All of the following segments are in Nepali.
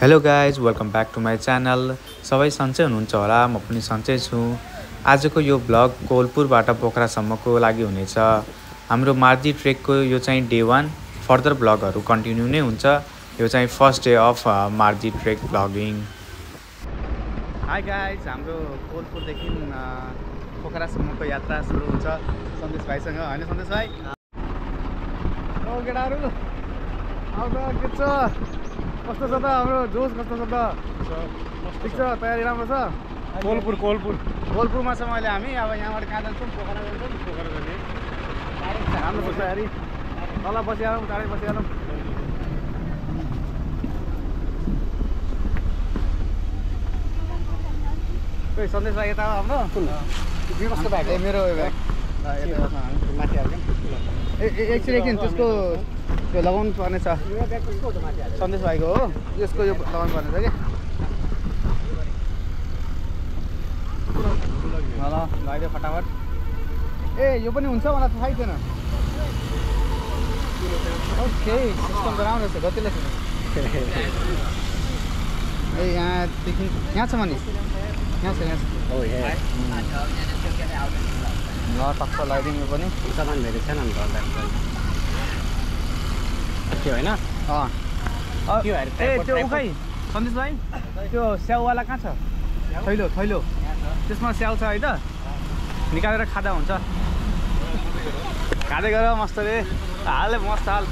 Hello guys welcome back to my channel. सबै सन्चै हुनुहुन्छ होला, म पनि सन्चै छु। आजको यो ब्लग कोलपुरबाट पोखरासम्मको लागि हुनेछ। हाम्रो मार्दी ट्रेकको यो चाहिँ डे 1। फर्दर ब्लगहरू कन्टिन्यू नै हुन्छ। यो चाहिँ first day of Mardi trek blogging. Hi guys, हाम्रो कोलपुरदेखि पोखरासम्मको यात्रा सुरु हुन्छ सन्देश भाइसँग। होइन सन्देश भाइ? केटाहरू आउँदा के छ? कस्तो छ त हाम्रो जोस? कस्तो छ त? ठिक छ? तयारी राम्रो छ? कोलपुरमा छ मैले। हामी अब यहाँबाट कहाँ जान्छौँ? पोखरा जान्छौँ। पोखरा जाने राम्रो छ तयारी। तल बसिहालौँ, टाढै बसिहालौँ। खोइ सन्देश भाइ यता हो हाम्रो। कस्तो ब्याग? मेरो ब्याग माथि हाल्छ। एकछिन त्यसको त्यो लगाउनु पर्ने छ। सन्देश भाइको हो, यसको यो लगाउनु पर्ने छ कि। ल लगाइदियो फटाफट। यो पनि हुन्छ मलाई थाहै थिएन। ओके, सिस्टम त राम्रो छ। जतिले यहाँदेखि यहाँ छ भने यहाँ छ ल टक्क लगाइदिनु पनि। सामान धेरै छैन नि त त्यो होइन। त्यो उखै सन्देश भाइ, त्यो स्याउवाला कहाँ छ? थैलो त्यसमा स्याउ छ है त? निकालेर खाँदा हुन्छ। खाँदै गर मस्तले हाल मस्त हाल।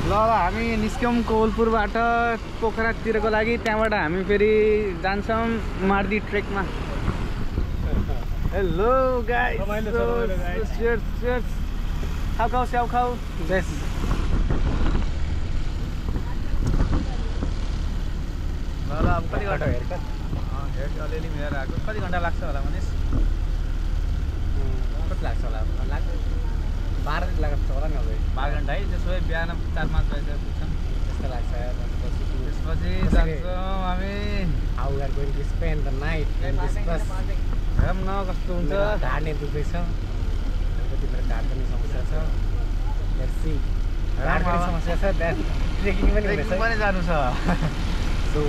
ल हामी निस्क्यौँ कोलपुरबाट पोखरातिरको लागि। त्यहाँबाट हामी फेरि जान्छौँ मार्दी ट्रेकमा। हेलो गाइस, खाऊ स्याउ खाऊ। बेस ल अब कति घन्टा हेर अलिअलि मिलेर आएको। कति घन्टा लाग्छ होला मनिष? कति लाग्छ होला? 12 दिन लाग्छ होला नि। अब 12 घन्टा है। त्यसो भए बिहान 4-5 बजे पुग्छौँ त्यस्तो लाग्छ। त्यसपछि जान्छौँ हामी। How are going to spend the night in this bus. हेरौँ न कस्तो हुन्छ। ढाड नै दुख्दैछ, तिम्रो ढाड पनि समस्या छ। Let's see. ढाड पनि समस्या छ, ट्रेकिङ पनि जानु छ। सो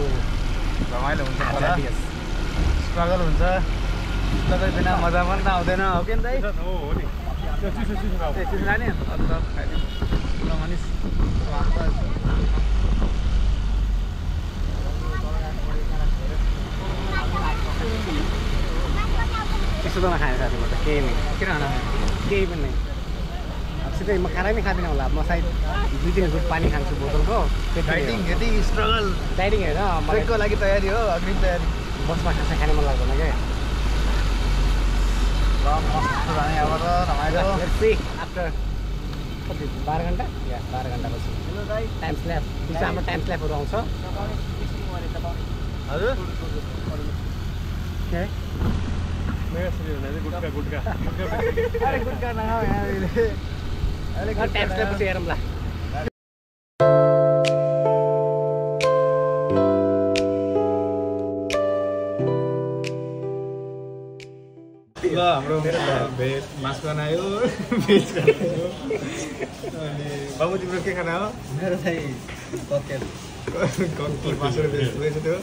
रमाइलो हुन्छ होला, स्ट्रगल हुन्छ। स्ट्रगल बिना मजा पनि आउँदैन। हो कि दाइ? हो नि। चिसो खाने अन्त खाइदिउँ ल मनिष। त्यस्तो त नखाने साथीबाट केही नै। किन नखाने? केही पनि नै। अब सिधै म खाना पनि खाँदिनँ होला। म सायद 2-3 गुट पानी खान्छु बोतलको। डाइटिङ यति स्ट्रगल। डाइटिङ होइन, ट्रेकको लागि तयारी हो, अग्रिम तयारी। बसमा खासा खाने मन लाग्दैन क्या। ल मस्त जाने अब त रमाइलो। आफ्टर कति 12 घन्टा? या 12 घन्टापछि टाइम स्ल्याप। त्यसो हाम्रो टाइम स्ल्यापहरू आउँछ। हजुर गुटका अरे गुटका नखाऊ यहाँ अहिले। टाइम स्ल्यापपछि हेरौँ ल। ल हाम्रो भेज मासु बनायो, भेज बनायो। अनि बाबु तिम्रो के खाना हो? मेरो चाहिँ ककेल मासु र भेज रहेछ त्यो।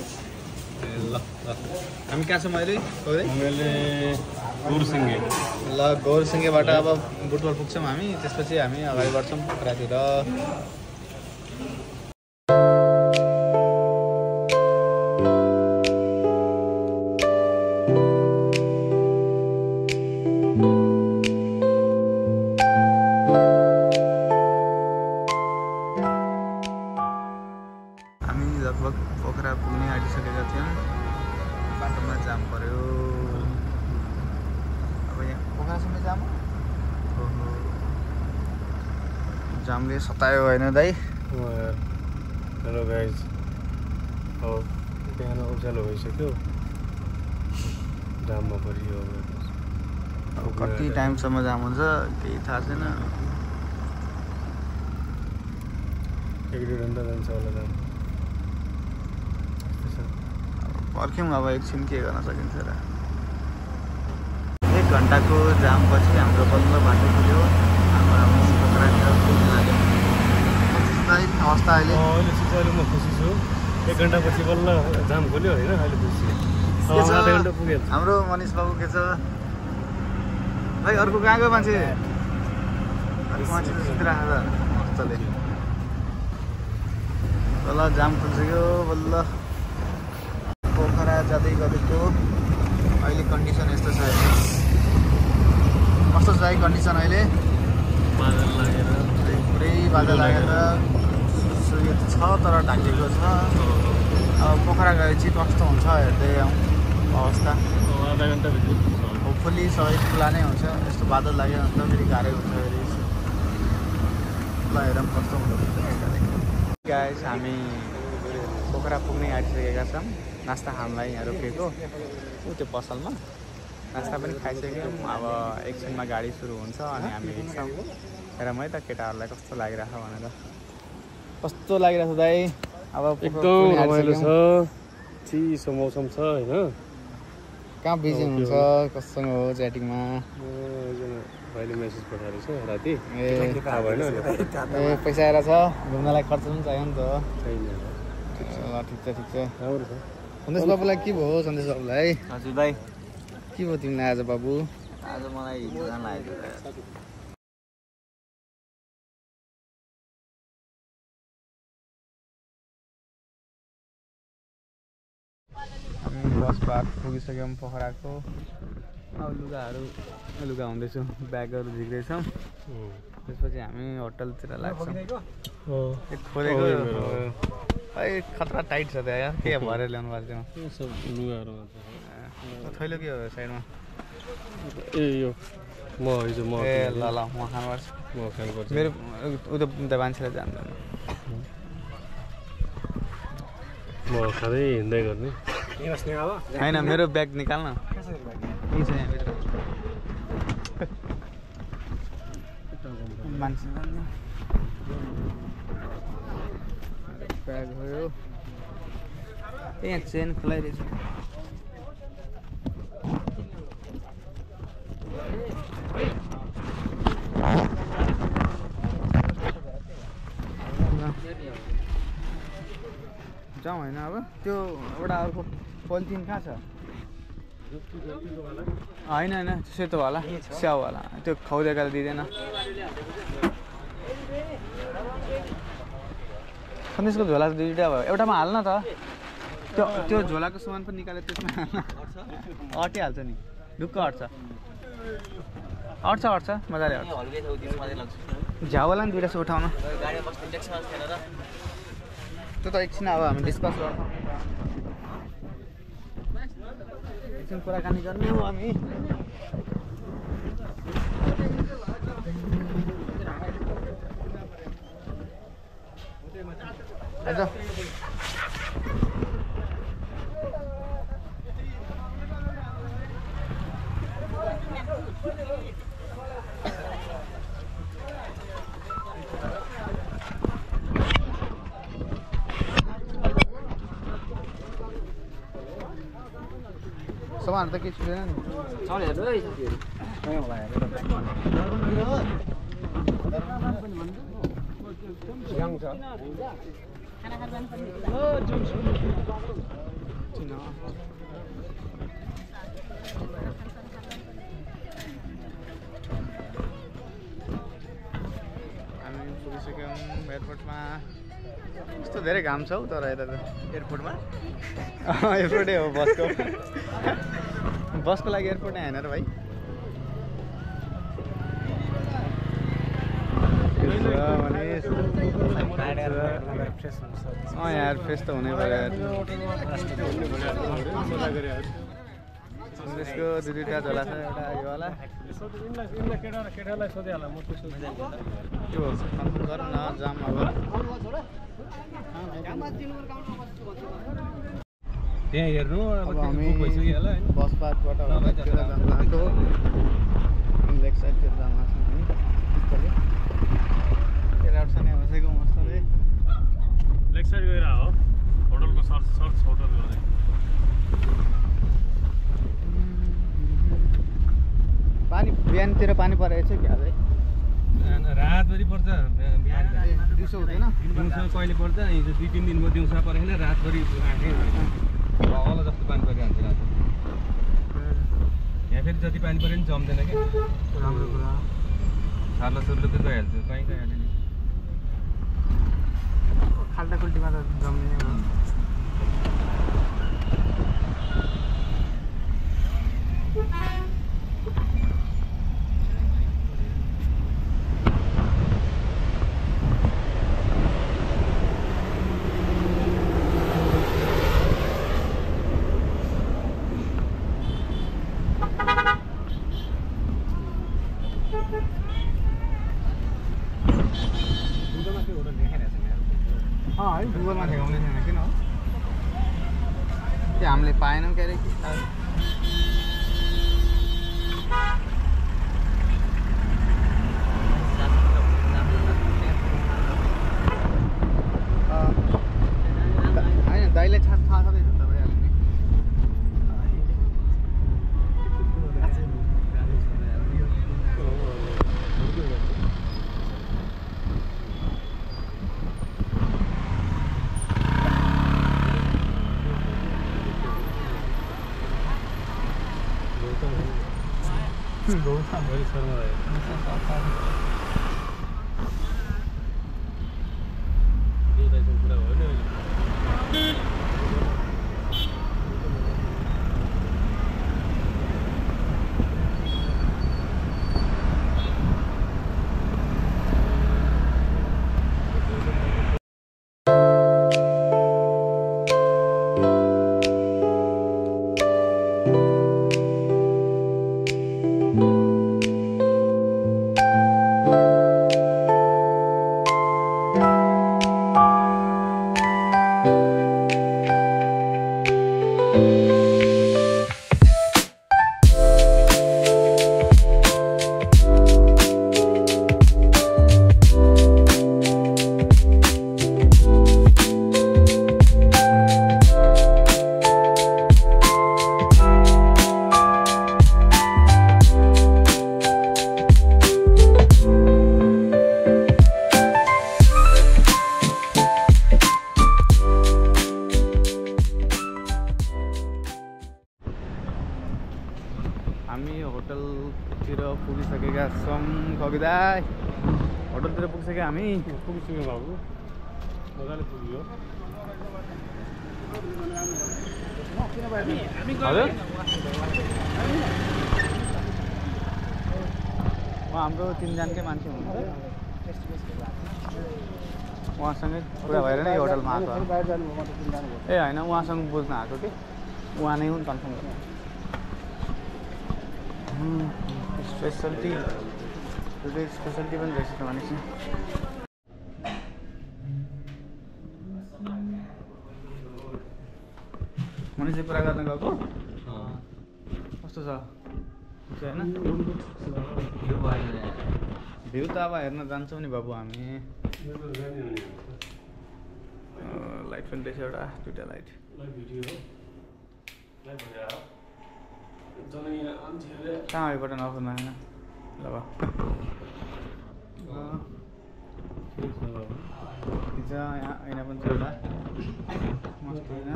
ल हामी कहाँ छौँ अहिले? गुरुसिङ्गे। ल गौरसिङ्गेबाट अब बुटवल पुग्छौँ हामी। त्यसपछि हामी अगाडि बढ्छौँ पोखरातिर। हामी लगभग पोखरा पुग्ने आँटिसकेका थियौँ। बाटोमा जाम पर्यो। अब यहाँ पोखरासम्म जाम। ओहो, जामले सतायो होइन दाइ? हेलो गाइज, हो बिहान उज्यालो भइसक्यो, जाममा परियो। अब कति टाइमसम्म जाम हुन्छ केही थाहा छैन। 1-1.5 घन्टा जान्छ होला जाम। पर्ख्यौँ अब एकछिन, के गर्न सकिन्छ र। 1 घन्टाको जामपछि हाम्रो बल्ल बाटो पुग्यो। हाम्रो पोखरातिर पुग्न लाग्यो। अवस्था अहिले अहिले चाहिँ म खुसी छु। 1 घण्टापछि बल्ल जाम खोल्यो होइन अहिले पुग्यो आधा घण्टा पुग्यो हाम्रो मनिष बाबु के छ भाइ अर्को कहाँ गयो मान्छे सुतिरहेको छ मजाले बल्ल जाम खुलिसक्यो बल्ल पोखरा जाँदै गरेको अहिले कन्डिसन यस्तो छ कस्तो छ कन्डिसन अहिले बादल लागेर पुरै बादल लागेर सूर्य छ तर ढाकिएको छ अब पोखरा गएपछि कस्तो हुन्छ हेर्दै आउँ अवस्था आधा घण्टाभित्र होपफुली सबै खुला नै हुन्छ यस्तो बादल लाग्यो भने त फेरि गाह्रै हुन्छ फेरि ल हेरौँ कस्तो हुन्छ गाइस हामी पोखरा पुग्नै आँटिसकेका छौँ नास्ता खानलाई यहाँ रोकेको त्यो पसलमा नास्ता पनि खाइसक्यौँ अब एकछिनमा गाडी सुरु हुन्छ अनि हामी हिँड्छौँ हेरौँ है त केटाहरूलाई कस्तो लागिरहेछ भनेर कस्तो लागिरहेछ दाइ अब एकदम रमाइलो छ चिसो मौसम छ होइन कहाँ बिजी हुनुहुन्छ कसँग हो च्याटिङमा भाइले मेसेज पठाएको छ राति ए थाहा भएन पैसा आएर छ घुम्नलाई खर्च पनि चाहियो नि त छैन ल ठिक छ राम्रो छ सन्देश बाबुलाई के भयो सन्देश बाबुलाई हजुर भाइ के भयो तिमीलाई आज बाबु आज मलाई हिजो जान लागेको हामी बस पार्क पुगिसक्यौँ पोखराको अब लुगा हुँदैछौँ ब्यागहरू झिक्दैछौँ त्यसपछि हामी होटलतिर लाग्छौँ खोलेको है खतरा टाइट छ त्यहाँ यार के भरेर ल्याउनु भएको सब लुगाहरू थियो थैलो के हो साइडमा ए यो म हिजो म ए ल म खानुपर्छ म खानुपर्छ मेरो उता मान्छेलाई जान्दैन म खाँदै हिँड्दै गर्ने होइन मेरो ब्याग निकाल्न के छ यहाँभित्र मान्छे ब्याग भयो यहाँ चेन खुलाइरहेछ जाउँ होइन अब त्यो एउटा अर्को पोलिथिन कहाँ छ होइन सेतोवाला स्याउवाला त्यो खुवाउँदै दिँदैन सन्देशको झोला दुईवटा भयो एउटामा हाल्न त त्यो झोलाको सामान पनि निकालेर त्यसमा हाल्न अटिहाल्छ नि ढुक्क अट्छ मजाले अट्छ झ्याउवाला नि दुइटा सो उठाउन त्यो त एकछिन अब हामी डिस्कस गर्छौँ एकछिन कुराकानी गर्ने हो हामी आइज सामानहरू त केही छुँदैन नि हामी पुगिसक्यौँ एयरपोर्टमा यस्तो धेरै घाम छ हौ तर यता त एयरपोर्टमा एयरपोर्टै हो बसको लागि एयरपोर्ट नै होइन र भाइ यार फ्रेस त हुनै पर्यो त्यसको दुईवटा झोला छ एउटा योवाला केटालाई सोधिहाल म त्यो कन्फर्म गरौँ न जाम अब त्यहाँ हेर्नु अब हामी बस पार्कबाट जानको लेक साइडतिर जान लाग्छौँ हामी मस्तले केटाहरू छ नि बसेको मस्तले लेक साइड गएर हो होटलको सर्च होटल गर्दै पानी बिहानतिर पानी परेको छ क्या अझै रातभरि पर्छ दिउँसो हुँदैन दिउँसो कहिले पर्छ हिजो 2-3 दिन भयो दिउँसो परेन रातभरि आँखै अल जस्तो पानी परिरहन्छ रात यहाँ फेरि जति पानी पऱ्यो नि जम्दैन क्या राम्रो कुरा छार्लो सुर्लो त गइहाल्छ कहीँ गइहाल्यो नि खाल्टा खुल्टीमा त जम्ने हो है गुगलमा देखाउने छैन किन हो त्यो हामीले पाएनौँ के अरे होइन दाइले थाहा छँदैछ तपाईँहरूले नि very शर्मा है पूरा हो नि हामी होटलतिर पुगिसकेका छौँ कविदाई होटलतिर पुगिसक्यो हामी पुगिसक्यो बाबु मजाले पुग्यो हजुर हाम्रो 3 जनाकै मान्छे हुनुहुन्छ उहाँसँगै कुरा भएर नै होटलमा आएको ए होइन उहाँसँग बुझ्न आएको कि उहाँ नै हुन् कन्फर्म गर्नु स्पेसलिटी टुडे स्पेसलिटी पनि रहेछ भनेपछि मनिषले कुरा गर्न गएको कस्तो छ होइन भ्यू त अब हेर्न जान्छौँ नि बाबु हामी लाइट पनि रहेछ एउटा 2टा लाइट कहाँ आइबाट नफर्न होइन ल यहाँ ऐना पनि छ एउटा मस्त होइन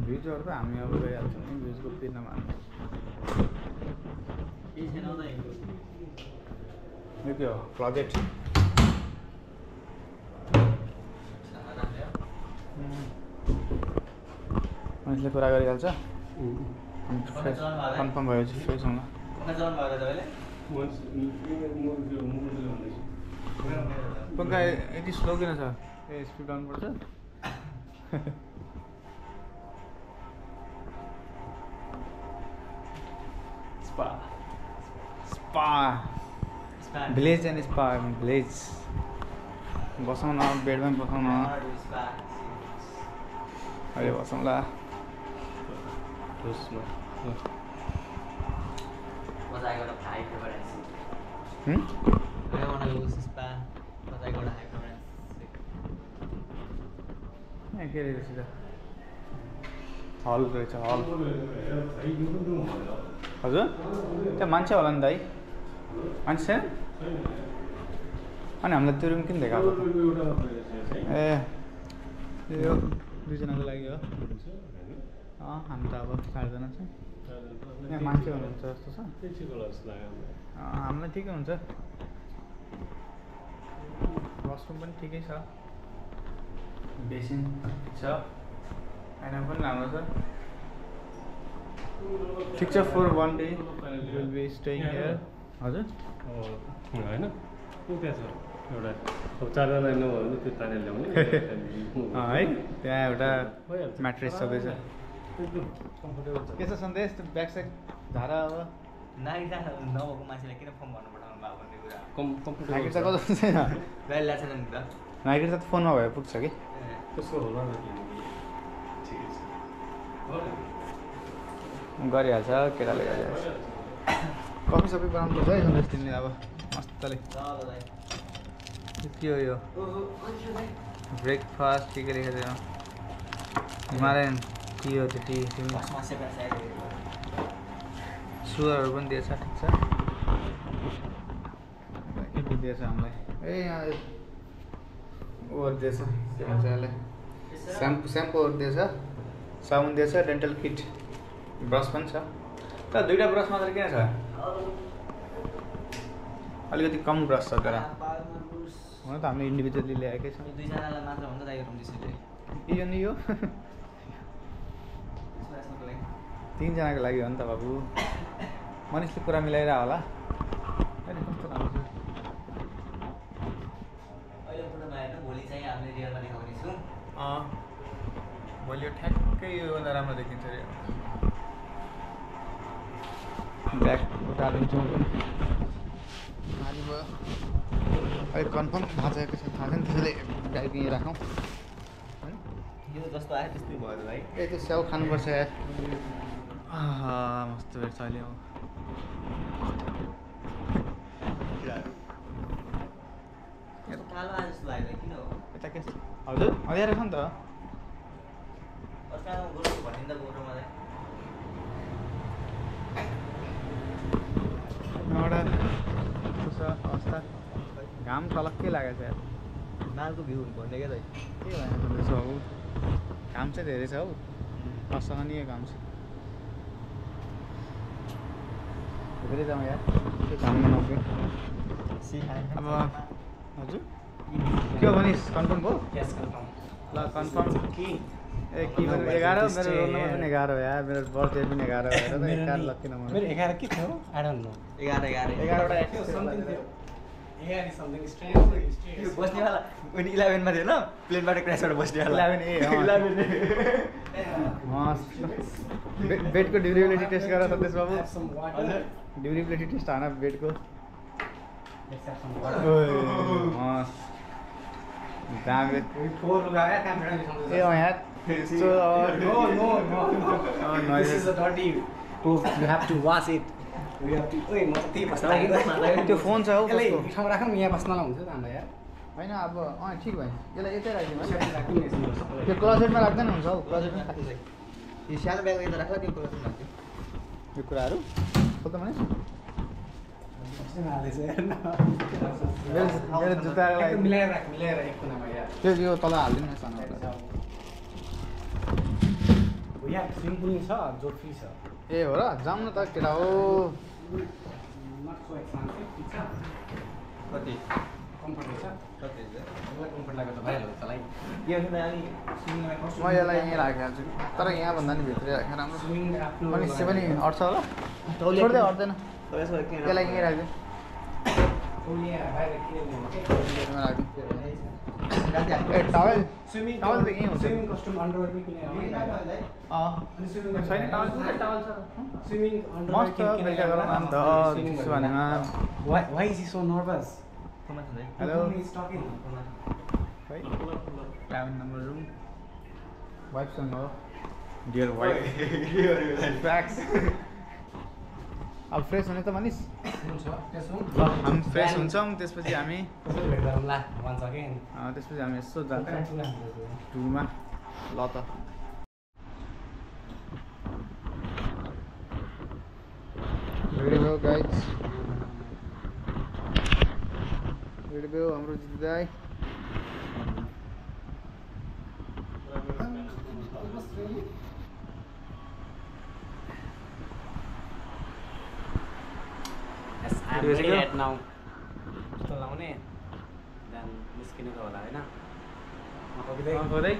भ्युजहरू त हामी अब गइहाल्छौँ नि भ्युजको पिरमा यो के हो क्लोजेट मान्छेले कुरा गरिहाल्छ कन्फर्म भएपछि फ्रेस हुँला पक्का यति स्लो किन छ ए स्पिड डाउन पर्छ spa spa village and spa village बसौँ न बेडमा बसौँ न अहिले बसौँला के रहेछ त हल रहेछ हल हजुर त्यहाँ मान्छे होला नि दाइ मान्छे छैन अनि हामीलाई त्यो रुम किन देखाएको एउटा मात्रै रहेछ है। ए यो दुईजनाको लागि हो हामी त अब 4 जना छौँ यहाँ मान्छे हुनुहुन्छ जस्तो छ त्यही ठिक होला जस्तो लाग्यो मलाई। हामीलाई ठिकै हुन्छ वासरुम पनि ठिकै छ बेसिन छ आइना पनि राम्रो छ ठिक छ for 1 day will be staying here हजुर होइन त्यहाँ छ एउटा अब 4 जना नभयो भने त्यो तानेर ल्याउने है त्यहाँ एउटा म्याट्रेस छँदैछ कम्फर्टेबल के छ सन्देश त्यो ब्याक साइड झारा अब नागरिकता नभएको मान्छेलाई किन फर्म भर्नु पठाउनु भएको भन्ने कुरा कम्फर्टेबल नागरिकता कस्तो छैन गाडी ल्याएको छैन नि त नागरिकता त फोनमा भए पुग्छ कि त्यसको होला न ठिकै छ गरिहाल्छ केटाले गरिहाल्छ कफी सबै बनाउनु पर्छ है सन्देश तिमीले अब मस्तले के हो यो ब्रेकफास्ट के लेखेको थियो हिमालयन टी हो त्यो टी सुगरहरू पनि दिएछ ठिक छ के के दिएछ हामीलाई ए यहाँ ओर दिएछ के भन्छ यसलाई स्याम्पूहरू दिएछ साबुन दिएछ डेन्टल किट ब्रस पनि छ तर 2टा ब्रस मात्र किन छ अलिकति कम ब्रस छ तर हुन त हामीले इन्डिभिजुअली ल्याएकै छौँ 2 जनालाई मात्र हुन्छ दाइ रुम त्यसैले यो नि यो 3 जनाको लागि हो नि त बाबु मनिषले कुरा मिलाइरह होला कस्तो राम्रो छ अहिले फोटो भएन भोलि चाहिँ हामीले रियलमा देखाउने छौँ भोलि यो ठ्याक्कै योभन्दा राम्रो देखिन्छ अरे ब्याग उतालिन्छौँ खाली भयो अहिले कन्फर्म थाहा छैन त्यसैले ब्याग यहीँ राखौँ यो जस्तो आयो त्यस्तै भयो भाइ ए त्यो स्याउ खानुपर्छ यार मस्तो भेट्छ अहिले अब कालो आयो जस्तो लाग्यो किन हो यता के हजुर अँध्यारो छ नि त अर्कामा गोरु भनिन्छ गोरुमा चाहिँ एउटा कस्तो छ अवस्था घाम तलक्कै लागेको छ यार नालको भ्यू भन्ने क्या दाइ के भन्दैछ हौ घाम चाहिँ धेरै छ हौ असहनीय घाम छ धेरै जाउँ यार त्यो घाममा नउक्यो अब हजुर के हो भनिस् कन्फर्म भयो ल कन्फर्म ए कि 11 मेरो रोल नम्बर पनि 11 हो यार मेरो बर्थडे पनि 11 भएर त 11 लक्की नम्बर मेरो 11 के थियो आई डोन्ट नो 11 वटा यो बस्नेवाला अनि 11 मा थियो न प्लेनबाट क्र्यासबाट बस्नेवाला 11 बेडको ड्युरेबिलिटी टेस्ट गर सन्देश बाबु ड्युरेबिलिटी टेस्ट हान बेडको दामी ए यार No. This is a dirty proof. You have to wash it. We have to. ओइ म त्यही बस्न लाग्यो त्यो फोन छ हौ यसलाई कसको? ठाउँ राखौँ यहाँ बस्नलाई हुन्छ त हामीलाई यार होइन अब ठिक भयो यसलाई यतै राखिदिनु त्यो क्लोजेटमा राख्दैन हुन्छ हौ क्लोजेटमा यो सानो ब्याग यता राख्ला त्यो कुरा सुन्नु यो कुराहरू खोल्दा भने मेरो जुत्ताको लागि मिलाएर एक कुनामा यार त्यो यो तल हालिदिनु न सानो यहाँ स्विमिङ पुल छ जो फ्री छ ए हो र जाउँ न त केटा हो नट सो एक्सपेन्सिभ ठिक छ कति कम्फर्ट छ कति कम्फर्ट लाग्यो त भइहाल्यो तँलाई यो अनि स्विमिङमा कस्तो म यसलाई यहीँ राखिहाल्छु तर यहाँभन्दा नि भित्रै राखेँ राम्रो स्विमिङ आफ्नो मनिषले पनि अट्छ होला छोड्दै अट्दैन यसलाई यहीँ राखिदिउँ तौलिया बाहिर किनेको यसमा राखिदिउँ ए राति टावेल स्विमिङ टावल त यहीँ हुन्छ स्विमिङ कस्ट्युम अन्डरवेयर पनि किनेर अनि स्विमिङ छैन टावल छ स्विमिङ मस्त बेलुका गरौँ न त त्यसो भनेमा Why is he so nervous? Hello He's talking. खै टावेल नम्बर रुम वाइफसँग हो डियर वाइफ फ्याक्स अब फ्रेस हुने त भनिस् हुन्छ त्यसो हामी फ्रेस हुन्छौँ त्यसपछि हामी कसरी भेट गरौँला भन्छ कि त्यसपछि हामी यसो जान्छौँ टुरमा ल त Here we go guys हिँड्यो हाम्रो जित्दै I'm ready right now. जुत्ता लाउने then निस्किनु त होला हैन खोदै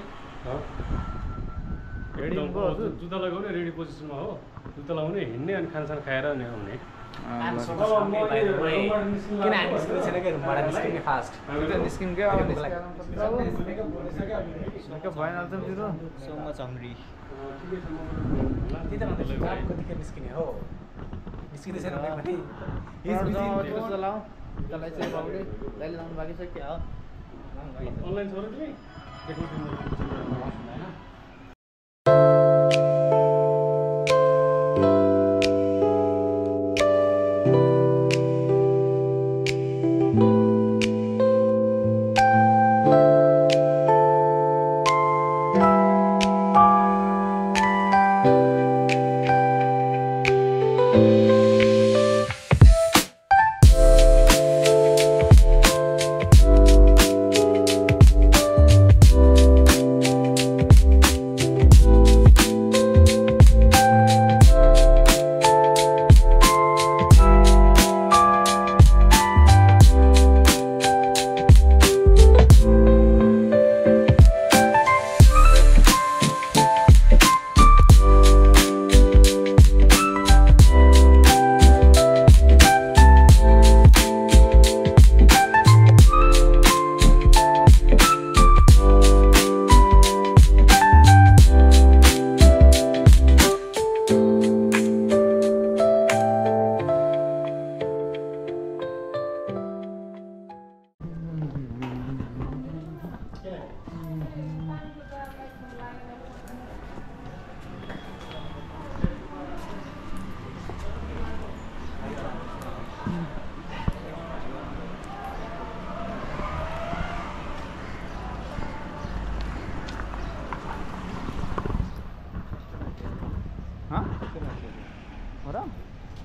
जुत्ता लगाउने रेडी पोजिसनमा हो जुत्ता लगाउने हिँड्ने अनि खानसान खाएर अनि आउने I'm so sorry by the way किन हामी निस्किनु छैन के रुमबाट निस्किने फास्ट निस्किम के अब भएन त तिरो सो मच हङ्ग्री त्यही त भन्दै कतिखेर निस्किने हो निस्किँदै छैन भने पनि चलाऊ त्यसलाई चाहिँ बाबुले दाइले लाउनु बाँकी छ क्या हो अनलाइन छ र तिमी देख्नु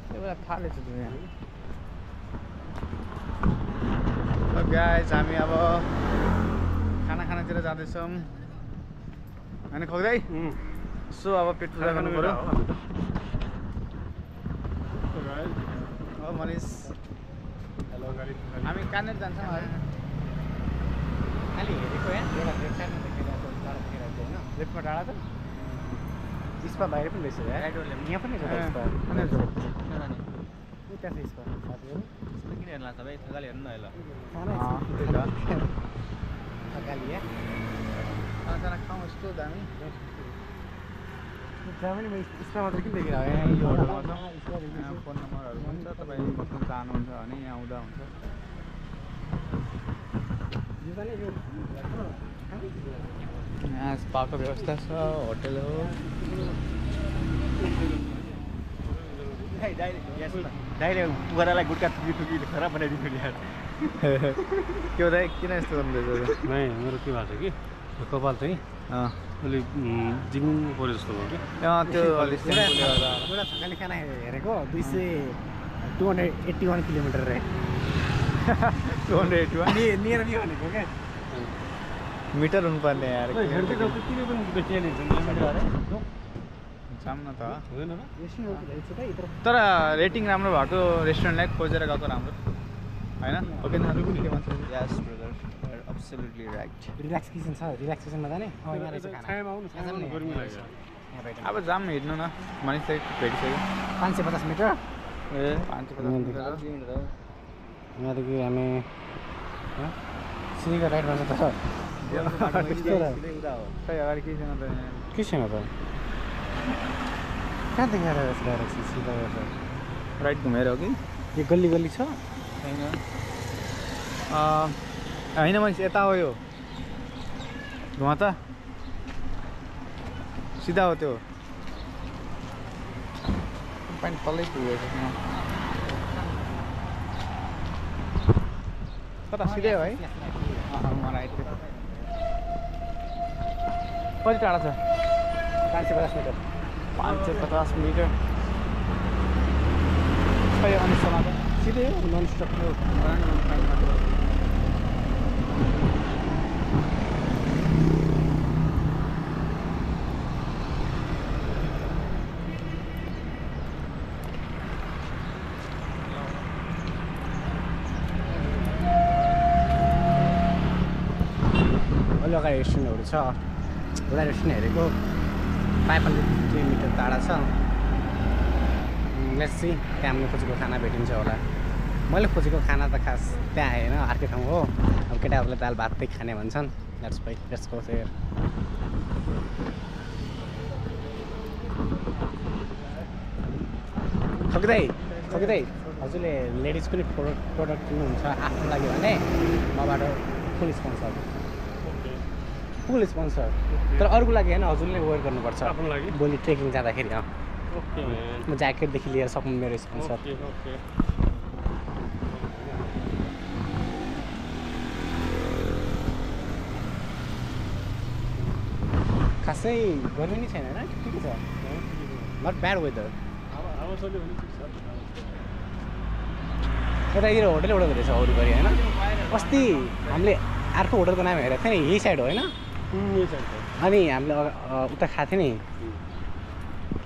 तिम्रो खाले छ यहाँ गाइस हामी अब खाना खानातिर जाँदैछौँ अनि खोक्दै सो अब पेट पूजा गर्नु पर्यो हो मनिष हामी कहाँनिर जान्छौँ खालि हेरेको यहाँ एउटा ब्रेक साइडमा देखेर टाढा देखेर होइन लेफ्टमा टाढा त स्पा बाहिर पनि रहेछ यहाँ पनि छ स्पा त्यहाँ छ स्पा साथीहरू किन हेर्ला तपाईँ थकाली हेर्नु न ल थकाली खाना खाउँ यस्तो दामी जहाँ पनि म स्पा मात्र किन देखेर फोन नम्बरहरू पनि छ तपाईँ बस्न चाहनुहुन्छ भने यहाँ आउँदा हुन्छ यहाँ स्पाको व्यवस्था छ होटल हो दाइले बुढालाई गुटका थुकी थुकी खराब बनाइदिनु यार के हो दाइ किन यस्तो गर्नुहुँदैछ नै मेरो के भएको छ कि कपाल चाहिँ अलिक जिङ पऱ्यो जस्तो भयो कि त्यो अलिक एउटा थकाली खाना हेरेको 281 किलोमिटर रहे 281 नियर नि भनेको क्या मिटर हुनुपर्ने यार जाऊँ न त हुँदैन र तर रेटिङ राम्रो भएको रेस्टुरेन्टलाई खोजेर गएको राम्रो होइन ओके न के भन्छ यस ब्रदर एब्सोल्युटली राइट रिल्याक्सेसन छ रिल्याक्सेसनमा जाने यहाँ रहेछ खाना छायामा आउनु गर्मी लाग्छ यहाँ बाहिर अब जाम हिँड्नु न मानिस चाहिँ भेटिसक्यो 550 मिटर ए 550 मिटर यहाँदेखि हामी सिधै राइडमा छ त खै अगाडि केही छैन त के छैन त कहाँदेखि आएर डाइरेक्ट सिधा राइट घुमेर हो कि यो गल्ली गल्ली छ छैन होइन मान्छे यता हो यो धुवा त सिधा हो त्यो पानी तलै पुगेको तर सिधै हो है मलाई कति टाढा छ 550 मिटर 550 मिटर खै अनि समाज सिधै हो नन स्टप हो अगाडि रेस्टुरेन्टहरू छ एउटा रेस्टुरेन्ट हेरेको 500 किलोमिटर टाढा छ लेट्स सी त्यहाँ मैले खोजेको खाना भेटिन्छ होला मैले खोजेको खाना त खास त्यहाँ होइन अर्कै ठाउँ हो अब केटाहरूले दाल भातै खाने भन्छन् लेट्स गो देयर ठोकिँदै हजुरले लेडिज पनि प्रोडक्ट किन्नुहुन्छ आफ्नो लागि भने मबाट फुल स्पोन्सर तर अरूको लागि होइन हजुरले वेयर गर्नुपर्छ भोलि ट्रेकिङ जाँदाखेरि म ज्याकेटदेखि लिएर सक्नु मेरो स्पोन्सर खासै गर्मी नै छैन होइन ठिकै छ नट ब्याड वेदर यतातिर होटल एउटा रहेछ अरू गरी होइन अस्ति हामीले अर्को होटलको नाम हेरेको थियो नि यही साइड हो होइन अनि हामीले उता खाएको थियो नि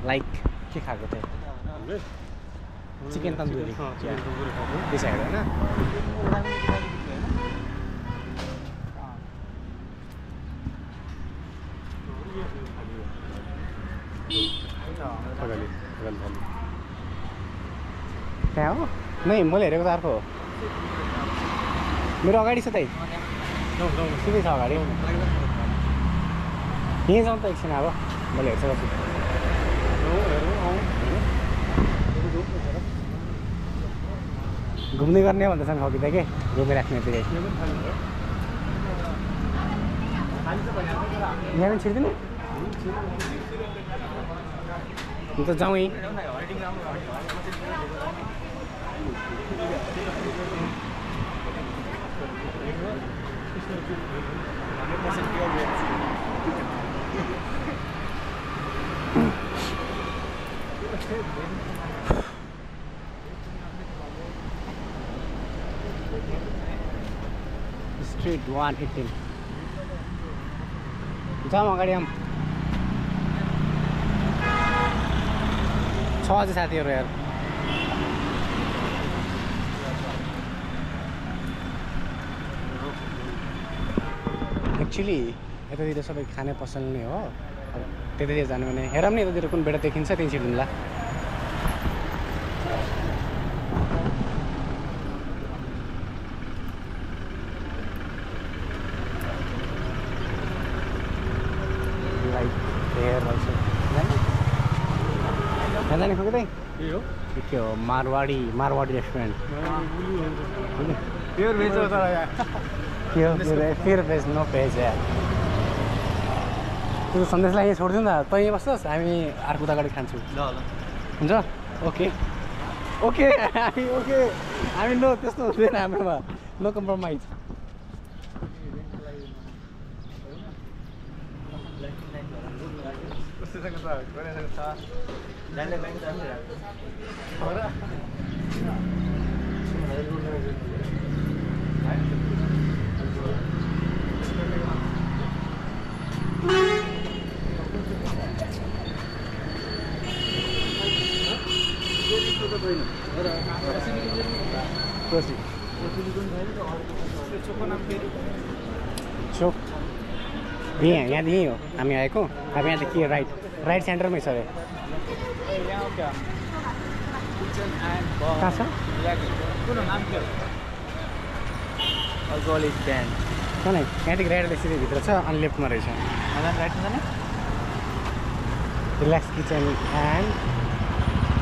लाइक के खाएको थियो चिकन तन्दुरी त्यो साइड होइन त्यहाँ हो नै मैले हेरेको त अर्को हो मेरो अगाडि छ त सिधै छ अगाडि यहीँ जाउँ त एकछिन अब मैले हेर्छु घुम्ने गर्ने भन्दैछन् हकी त के घुमिराख्ने फेरि यहाँ पनि छिर्दिनु अन्त जाउँ यहीँ स्ट्रिट 118 जाउँ अगाडि आऊँ छ अझै साथीहरू यार एक्चुअली यतातिर सबै खाने पसल नै हो अब त्यतातिर जानु भने हेरौँ नि यतातिर कुन बेटा देखिन्छ त्यहीँ छिर्दिउँला जाने खोइ के हो मारवाडी रेस्टुरेन्ट प्योर भेज हो तर यहाँ के हो प्योर भेज नो भेज यार त्यो सन्देशलाई यहीँ छोडिदिउँ न तँ यहीँ बस्छस् हामी अर्को अगाडि खान्छौँ ल हुन्छ ओके हामी नो त्यस्तो हुँदैन हाम्रोमा नो कम्प्रोमाइज चोक यहाँदेखि हो हामी आएको अब यहाँदेखि राइट सेन्टरमै छ अरे कहाँ छ यहाँदेखि राइट सिधै भित्र छ अनि लेफ्टमा रहेछ रिल्याक्स किचन एन्ड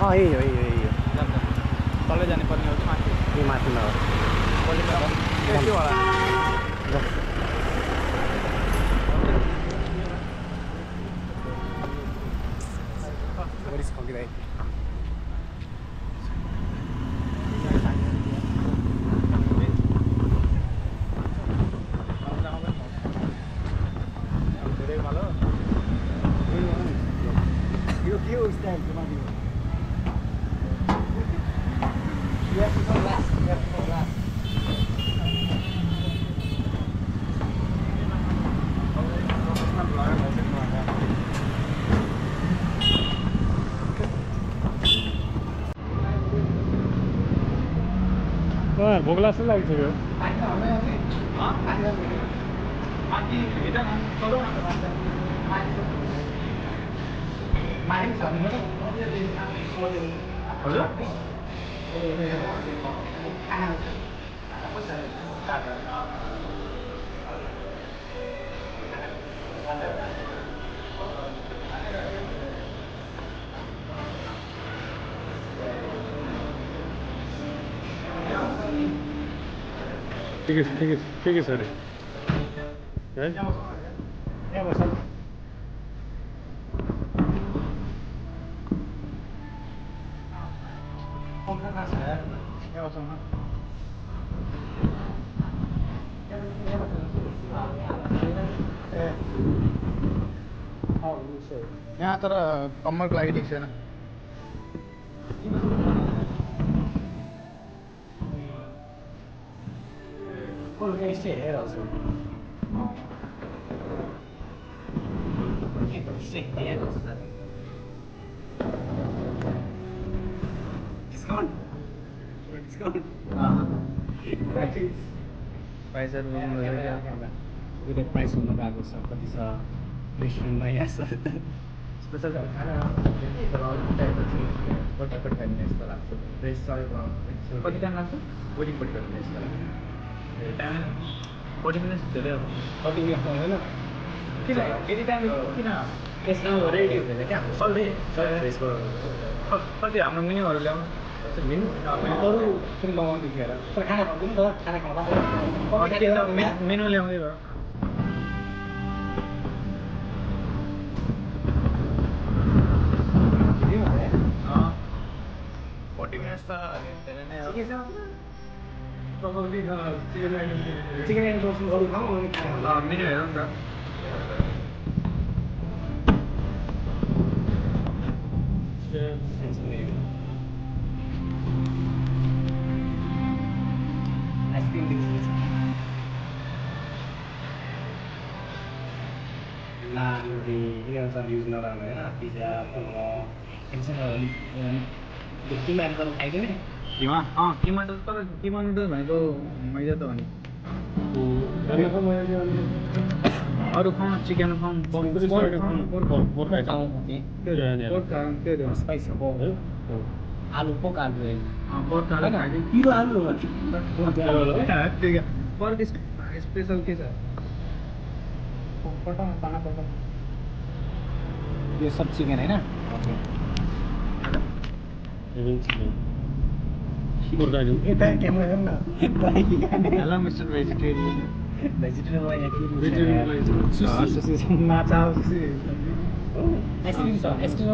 यही हो तलै जाने पर्ने हो कि माथि यो माथिमा हो खोकिँदै यो के हो स्टाइल यार भोक लाग्छ लागिसक्यो ठिकै छ अरे है यहाँ तर कम्मरको लागि ठिक छैन प्राइस हुन गएको छ कति छ रेस्टुरेन्टमा यहाँ छ स्पेसल खाना पटपट खाने यस्तो लाग्छ कति टाइम लाग्छ 40 मिनट यस्तो लाग्छ 40 मिनट धेरै हो 40 मिनट होइन किन यति टाइम किन त्यसमा रेडी हुँदैन क्या सधैँ फ्रेसको कति हाम्रो मेन्युहरू ल्याउनु मेनु अरू पनि लगाउनु देखेर तर खाना खाँदैन नि त खाना खाँदा मेनु ल्याउँदै भयो चिकन एन्ड रोस्ट अरू खाउँ अनि खाना मेनु हेरौँ न त आइसक्रिम दिन्छ नान रोटी यिनीहरू युज नराम्रो होइन पिज्जा मोमो किमा त खाइदियो नि किमा किमा तर किमा नुडल्स भनेको मैदा त हो नि अरू खाउँ चिकन खाउँ स्पाइसी आलु पोक आलु पर्क आलु खाइदिउँ किलो आलु पर्क स्पेसल के छ यो सब चिकन होइन यता क्यामेरा हेर्नु न हेलो मिस्टर भेजिटेरियन भेजिटेरियन माछा आइसक्रिम छ आइसक्रिम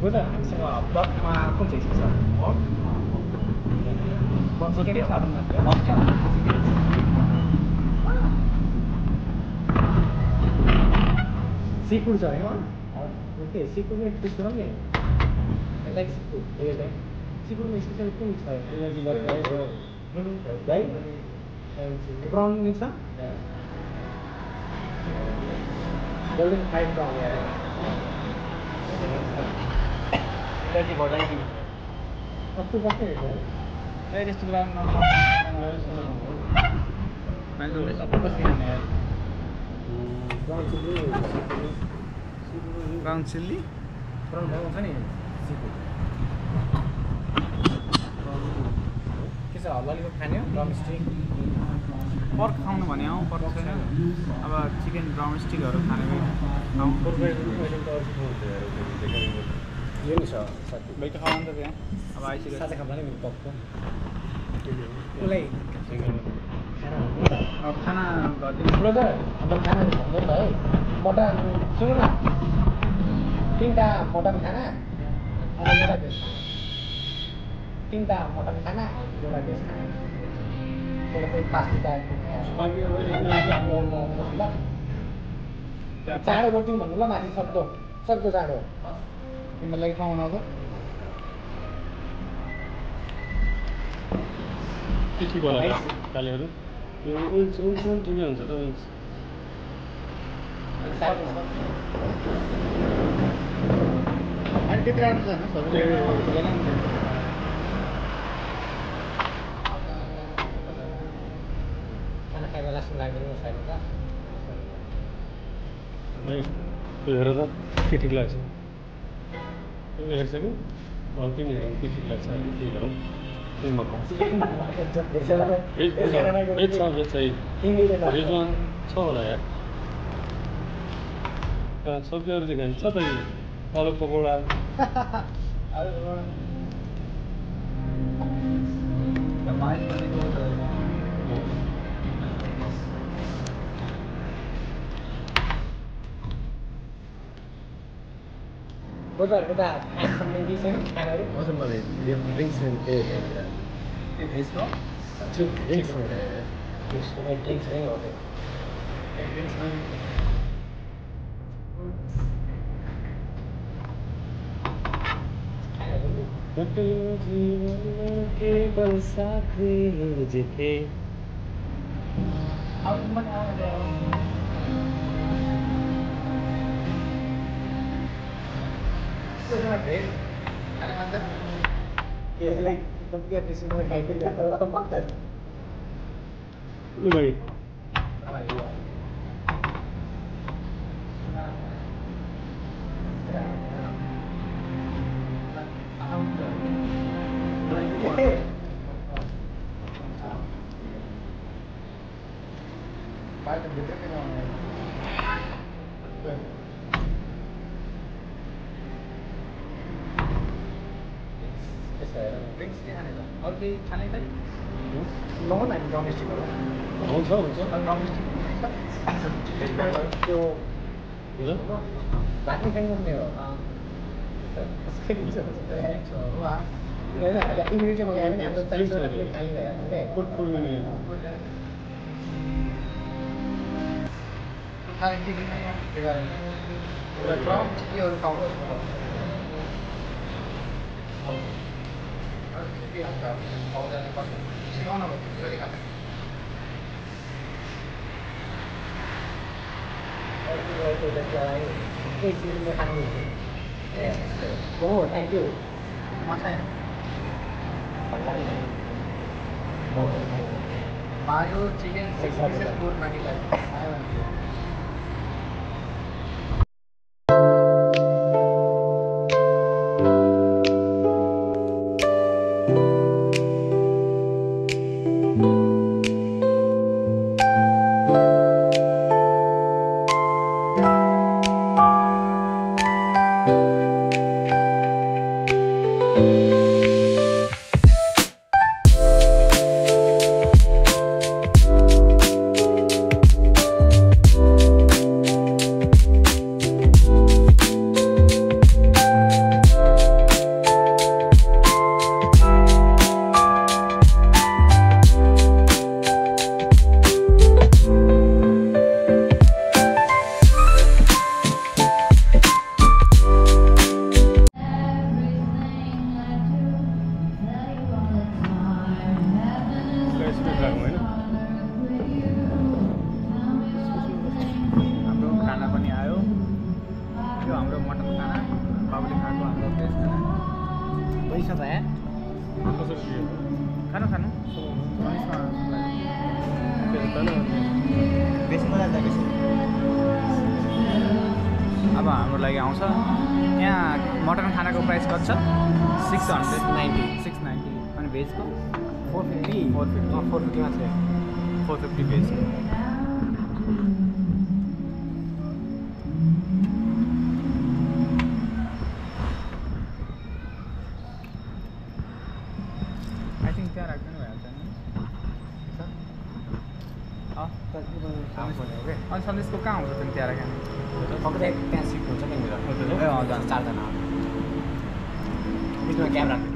हो त हामीसँग ब्लकमा कुन चाहिँ छ सी फुड छ होइन ओके सी फुडमा टेस्ट गरौँ नि लाइक सी फुड सी फुडमा स्पेसल कुन छ राइट प्राउन नि छ गोल्डन फ्राइड प्राउन एलर्जी भइरहेको कस्तो बस्ने रहेछ त्यस्तो कुरा प्राउन चिल्ली प्राउन आउँछ नि सी फुड के छ ललिपप खाने हो ड्रमस्टिक पर्क खाउनु भने पर्क छैन अब चिकन ड्रमस्टिकहरू खाने खाउँ यो नि छ साथी बैठ खाउँ नि त त्यहाँ अब आइसक्यो साथै खाँदा नि मेरो पक्क उसलाई अब खाना गरिदिनु ब्रदर अन्त खाना भन्नु त है मटन सुन्नु न 3टा मटन खाना अनि एउटा भेज 3टा मटन खाना एउटा भेज खाना एउटा चाहिँ फास्ट चाँडो गरिदिउँ भन्नु ल माथि सक्दो चाँडो तिम्रो लागि खाउन आउँछ के ठिक होला कालेहरू यो विङ्स पनि ठिकै हुन्छ त विङ्स अनि त्यति राम्रो छैन सबैले लाग्दैन छैन त हेर त के ठिक लाग्छ हेर्छ कि के ठिक लाग्छ भेजमा छ होला यार सब्जीहरू चाहिँ खान्छ त आलु pakora Also money, you have drinks and air. It's not? Two drinks for it. Drinks and all that. केवल साथी जिथे लु भाइ अर्कै खाने त हुन्छ त्यो हुन्छ भात खाइ सक्ने हो इम्युनिटी मगायो भने हाम्रो Oh, thank you. Mayo chicken 6 pieces 495. खानु खानु अब हाम्रो लागि आउँछ यहाँ मटन खानाको प्राइस कति छ 690 अनि भेजको 450 मात्रै 450 भेजको त्यहाँ राख्दैन भइहाल्छ नि अनि सन्देशको कहाँ हुन्छ त्यो त्यहाँ राख्ने त्यहाँ सिट हुन्छ त्यहाँनिर हजुर 4 जना बिचमा क्याब राख्नु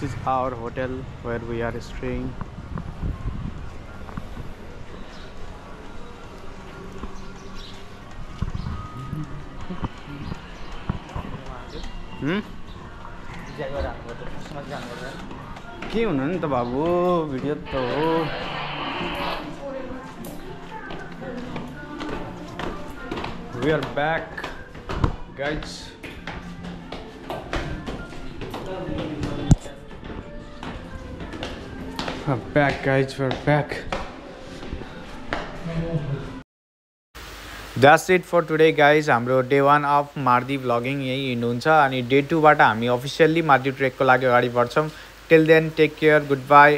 is our hotel where we are staying. के हुनु नि त बाबु भिडियो त हो We are back guys. We're back guys, we're back. That's it for today guys. हाम्रो डे 1 अफ मार्दी भ्लगिङ यही इन्ड हुन्छ अनि डे 2 बाट हामी अफिसियल्ली मार्दी ट्रेकको लागि अगाडि बढ्छौँ. Till then take care, good by.